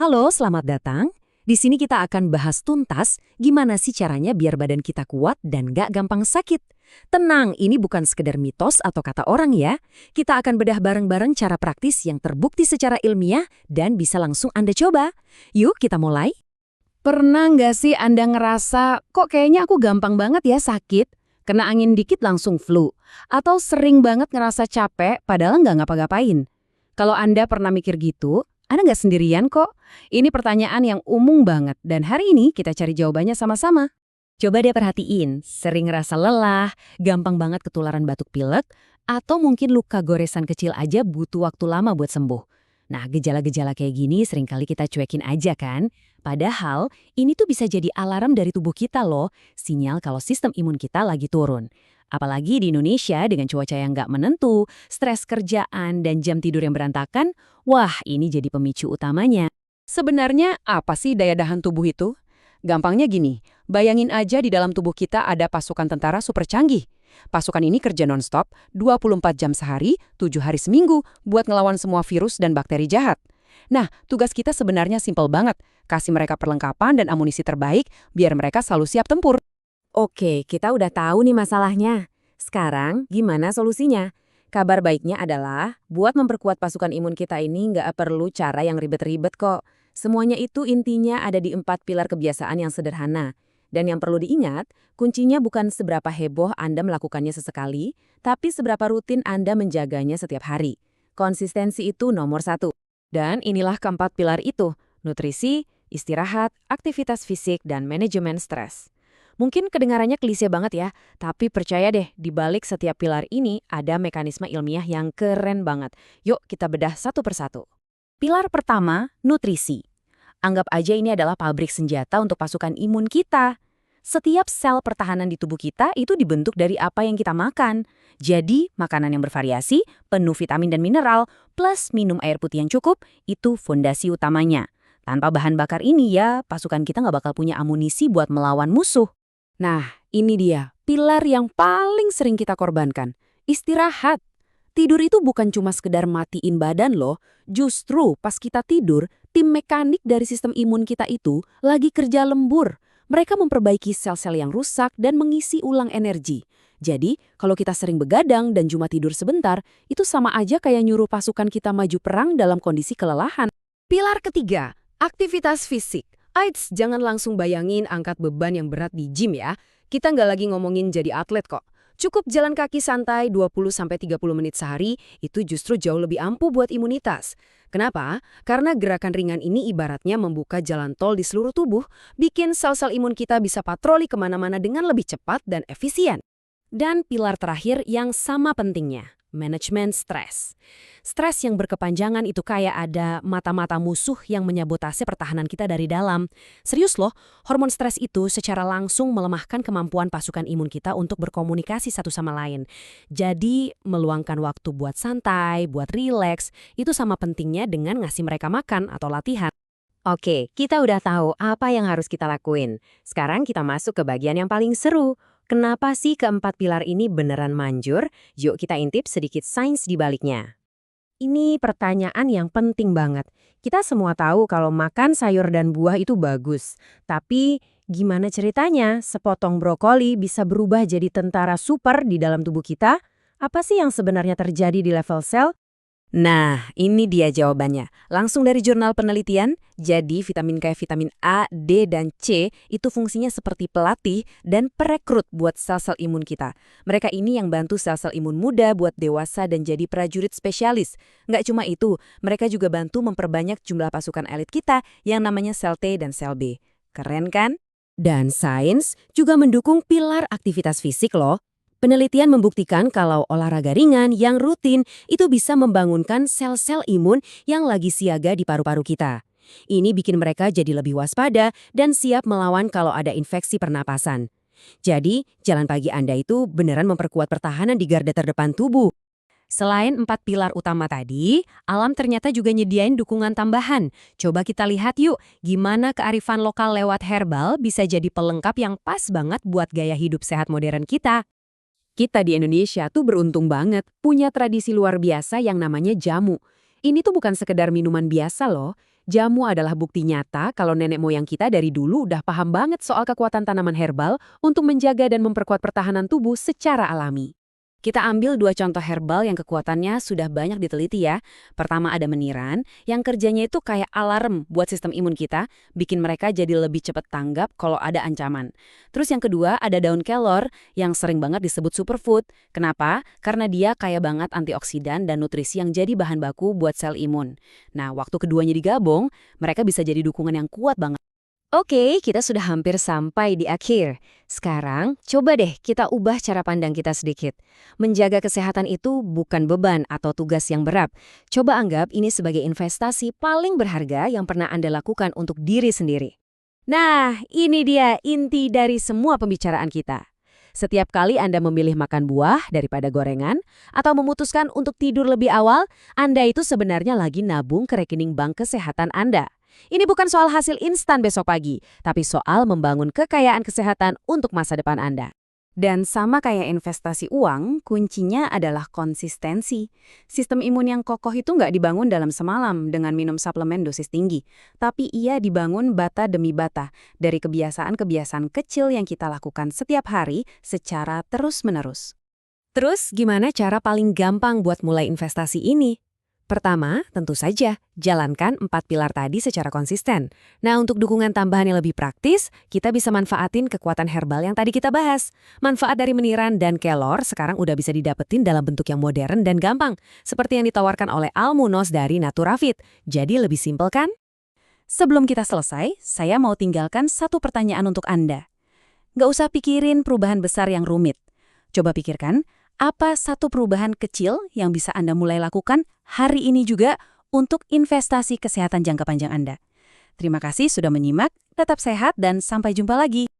Halo, selamat datang. Di sini kita akan bahas tuntas gimana sih caranya biar badan kita kuat dan gak gampang sakit. Tenang, ini bukan sekedar mitos atau kata orang ya. Kita akan bedah bareng-bareng cara praktis yang terbukti secara ilmiah dan bisa langsung Anda coba. Yuk kita mulai. Pernah nggak sih Anda ngerasa, kok kayaknya aku gampang banget ya sakit? Kena angin dikit langsung flu. Atau sering banget ngerasa capek padahal nggak ngapa-ngapain? Kalau Anda pernah mikir gitu, Anda nggak sendirian kok. Ini pertanyaan yang umum banget dan hari ini kita cari jawabannya sama-sama. Coba deh perhatiin, sering ngerasa lelah, gampang banget ketularan batuk pilek, atau mungkin luka goresan kecil aja butuh waktu lama buat sembuh. Nah, gejala-gejala kayak gini seringkali kita cuekin aja kan? Padahal, ini tuh bisa jadi alarm dari tubuh kita loh, sinyal kalau sistem imun kita lagi turun. Apalagi di Indonesia dengan cuaca yang nggak menentu, stres kerjaan, dan jam tidur yang berantakan, wah ini jadi pemicu utamanya. Sebenarnya apa sih daya tahan tubuh itu? Gampangnya gini, bayangin aja di dalam tubuh kita ada pasukan tentara super canggih. Pasukan ini kerja nonstop, 24 jam sehari, 7 hari seminggu, buat ngelawan semua virus dan bakteri jahat. Nah, tugas kita sebenarnya simpel banget, kasih mereka perlengkapan dan amunisi terbaik biar mereka selalu siap tempur. Oke, kita udah tahu nih masalahnya. Sekarang, gimana solusinya? Kabar baiknya adalah, buat memperkuat pasukan imun kita ini nggak perlu cara yang ribet-ribet kok. Semuanya itu intinya ada di 4 pilar kebiasaan yang sederhana. Dan yang perlu diingat, kuncinya bukan seberapa heboh Anda melakukannya sesekali, tapi seberapa rutin Anda menjaganya setiap hari. Konsistensi itu nomor satu. Dan inilah keempat pilar itu, nutrisi, istirahat, aktivitas fisik, dan manajemen stres. Mungkin kedengarannya klise banget ya, tapi percaya deh, di balik setiap pilar ini ada mekanisme ilmiah yang keren banget. Yuk kita bedah satu persatu. Pilar pertama, nutrisi. Anggap aja ini adalah pabrik senjata untuk pasukan imun kita. Setiap sel pertahanan di tubuh kita itu dibentuk dari apa yang kita makan. Jadi, makanan yang bervariasi, penuh vitamin dan mineral, plus minum air putih yang cukup, itu fondasi utamanya. Tanpa bahan bakar ini ya, pasukan kita nggak bakal punya amunisi buat melawan musuh. Nah, ini dia, pilar yang paling sering kita korbankan. Istirahat. Tidur itu bukan cuma sekedar matiin badan loh, justru pas kita tidur, tim mekanik dari sistem imun kita itu lagi kerja lembur. Mereka memperbaiki sel-sel yang rusak dan mengisi ulang energi. Jadi, kalau kita sering begadang dan cuma tidur sebentar, itu sama aja kayak nyuruh pasukan kita maju perang dalam kondisi kelelahan. Pilar ketiga, aktivitas fisik. Eits, jangan langsung bayangin angkat beban yang berat di gym ya. Kita nggak lagi ngomongin jadi atlet kok. Cukup jalan kaki santai 20-30 menit sehari, itu justru jauh lebih ampuh buat imunitas. Kenapa? Karena gerakan ringan ini ibaratnya membuka jalan tol di seluruh tubuh, bikin sel-sel imun kita bisa patroli kemana-mana dengan lebih cepat dan efisien. Dan pilar terakhir yang sama pentingnya, manajemen stres. Stres yang berkepanjangan itu kayak ada mata-mata musuh yang menyabotase pertahanan kita dari dalam. Serius loh, hormon stres itu secara langsung melemahkan kemampuan pasukan imun kita untuk berkomunikasi satu sama lain. Jadi, meluangkan waktu buat santai, buat rileks, itu sama pentingnya dengan ngasih mereka makan atau latihan. Oke, kita udah tahu apa yang harus kita lakuin. Sekarang kita masuk ke bagian yang paling seru. Kenapa sih keempat pilar ini beneran manjur? Yuk kita intip sedikit sains di baliknya. Ini pertanyaan yang penting banget. Kita semua tahu kalau makan sayur dan buah itu bagus. Tapi gimana ceritanya sepotong brokoli bisa berubah jadi tentara super di dalam tubuh kita? Apa sih yang sebenarnya terjadi di level sel? Nah, ini dia jawabannya. Langsung dari jurnal penelitian, jadi vitamin kayak vitamin A, D, dan C itu fungsinya seperti pelatih dan perekrut buat sel-sel imun kita. Mereka ini yang bantu sel-sel imun muda buat dewasa dan jadi prajurit spesialis. Nggak cuma itu, mereka juga bantu memperbanyak jumlah pasukan elit kita yang namanya sel T dan sel B. Keren kan? Dan sains juga mendukung pilar aktivitas fisik loh. Penelitian membuktikan kalau olahraga ringan yang rutin itu bisa membangunkan sel-sel imun yang lagi siaga di paru-paru kita. Ini bikin mereka jadi lebih waspada dan siap melawan kalau ada infeksi pernapasan. Jadi, jalan pagi Anda itu beneran memperkuat pertahanan di garda terdepan tubuh. Selain 4 pilar utama tadi, alam ternyata juga nyediain dukungan tambahan. Coba kita lihat yuk, gimana kearifan lokal lewat herbal bisa jadi pelengkap yang pas banget buat gaya hidup sehat modern kita. Kita di Indonesia tuh beruntung banget punya tradisi luar biasa yang namanya jamu. Ini tuh bukan sekedar minuman biasa loh. Jamu adalah bukti nyata kalau nenek moyang kita dari dulu udah paham banget soal kekuatan tanaman herbal untuk menjaga dan memperkuat pertahanan tubuh secara alami. Kita ambil 2 contoh herbal yang kekuatannya sudah banyak diteliti ya. Pertama ada meniran, yang kerjanya itu kayak alarm buat sistem imun kita, bikin mereka jadi lebih cepat tanggap kalau ada ancaman. Terus yang kedua ada daun kelor, yang sering banget disebut superfood. Kenapa? Karena dia kaya banget antioksidan dan nutrisi yang jadi bahan baku buat sel imun. Nah, waktu keduanya digabung, mereka bisa jadi dukungan yang kuat banget. Oke, kita sudah hampir sampai di akhir. Sekarang, coba deh kita ubah cara pandang kita sedikit. Menjaga kesehatan itu bukan beban atau tugas yang berat. Coba anggap ini sebagai investasi paling berharga yang pernah Anda lakukan untuk diri sendiri. Nah, ini dia inti dari semua pembicaraan kita. Setiap kali Anda memilih makan buah daripada gorengan, atau memutuskan untuk tidur lebih awal, Anda itu sebenarnya lagi nabung ke rekening bank kesehatan Anda. Ini bukan soal hasil instan besok pagi, tapi soal membangun kekayaan kesehatan untuk masa depan Anda. Dan sama kayak investasi uang, kuncinya adalah konsistensi. Sistem imun yang kokoh itu nggak dibangun dalam semalam dengan minum suplemen dosis tinggi, tapi ia dibangun bata demi bata dari kebiasaan-kebiasaan kecil yang kita lakukan setiap hari secara terus-menerus. Terus, gimana cara paling gampang buat mulai investasi ini? Pertama, tentu saja, jalankan 4 pilar tadi secara konsisten. Nah, untuk dukungan tambahan yang lebih praktis, kita bisa manfaatin kekuatan herbal yang tadi kita bahas. Manfaat dari meniran dan kelor sekarang udah bisa didapetin dalam bentuk yang modern dan gampang, seperti yang ditawarkan oleh Almunos dari Naturafit. Jadi lebih simpel kan? Sebelum kita selesai, saya mau tinggalkan satu pertanyaan untuk Anda. Nggak usah pikirin perubahan besar yang rumit. Coba pikirkan, apa satu perubahan kecil yang bisa Anda mulai lakukan hari ini juga untuk investasi kesehatan jangka panjang Anda? Terima kasih sudah menyimak, tetap sehat dan sampai jumpa lagi.